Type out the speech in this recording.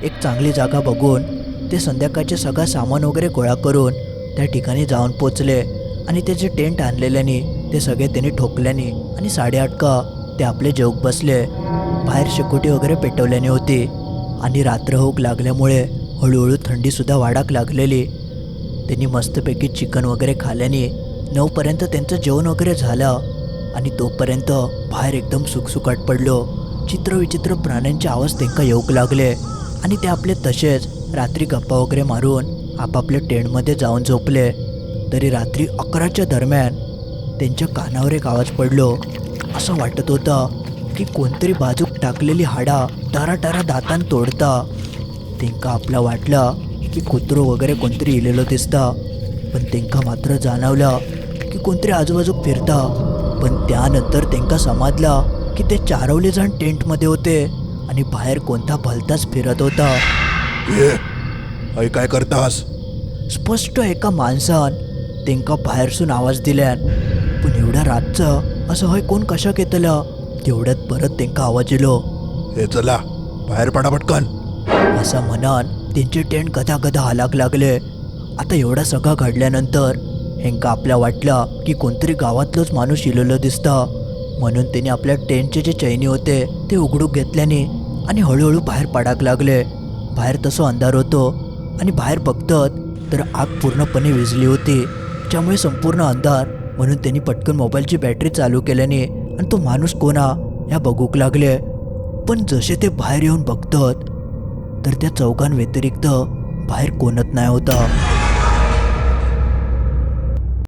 एक चांगली जागा बघून ते संध्याकाळचे सगळं सामान वगैरे गोळा करून त्या ठिकाणी जाऊन पोचले आणि ते जे टेंट आणलेल्याने ते सगळे त्यांनी ठोकल्याने आणि 8:30 ते आपले जेवूक बसले. बाहेर शेकोटी वगैरे पेटवल्याने होती आणि रात्र होऊक लागल्यामुळे हळूहळू थंडीसुद्धा वाढाक लागलेली. त्यांनी मस्तपैकी चिकन वगैरे खाल्याने 9पर्यंत त्यांचं जेवण वगैरे झालं आणि तोपर्यंत बाहेर एकदम सुकसुकाट पडलो. चित्रविचित्र प्राण्यांचे आवाज त्यांना येऊक लागले आणि ते आपले तसेच रात्री गप्पा वगैरे मारून आपापल्या टेंटमध्ये जाऊन झोपले. तरी रात्री 11च्या दरम्यान त्यांच्या कानावर एक आवाज पडलो. असं वाटत होतं की कोणतरी बाजूक टाकलेली हाडा टारा दातान तोडता. त्यांना आपला वाटलं की कुत्रो वगैरे कोणतरी इलेलो दिसता, पण त्यांना मात्र जाणवलं की कोणतरी आजूबाजूक फिरता. पण त्यानंतर त्यांना समजलं की ते चारवले जण टेंटमध्ये होते आणि बाहेर कोणता भलताच फिरत होता. अय काय करतास? स्पष्ट एका माणसान त्यांका बाहेरसून आवाज दिल्यान. पण एवढ्या रातचं असं होय कोण कशाक येतलं? तेवढ्यात परत त्यांका आवाज येलो. हे चला बाहेर पडा पटकन. असं म्हणान त्यांचे टेंट गदा हालाक लागले. आता एवढा सगळं घडल्यानंतर ह्यांका आपल्या वाटलं की कोणतरी गावातलंच माणूस इलेलं दिसतं. म्हणून त्यांनी आपल्या टेंटचे जे चैनी होते ते उघडूक घेतल्याने आणि हळूहळू बाहेर पडाक लागले. बाहेर तसं अंधार होतो आणि बाहेर बघतात तर आग पूर्णपणे विझली होती, ज्यामुळे संपूर्ण अंधार. म्हणून त्यांनी पटकन मोबाईलची बॅटरी चालू केल्याने आणि तो माणूस कोणा ह्या बघूक लागले. पण जसे ते बाहेर येऊन बघतात तर त्या चौघांव्यतिरिक्त बाहेर कोणच नाही होता.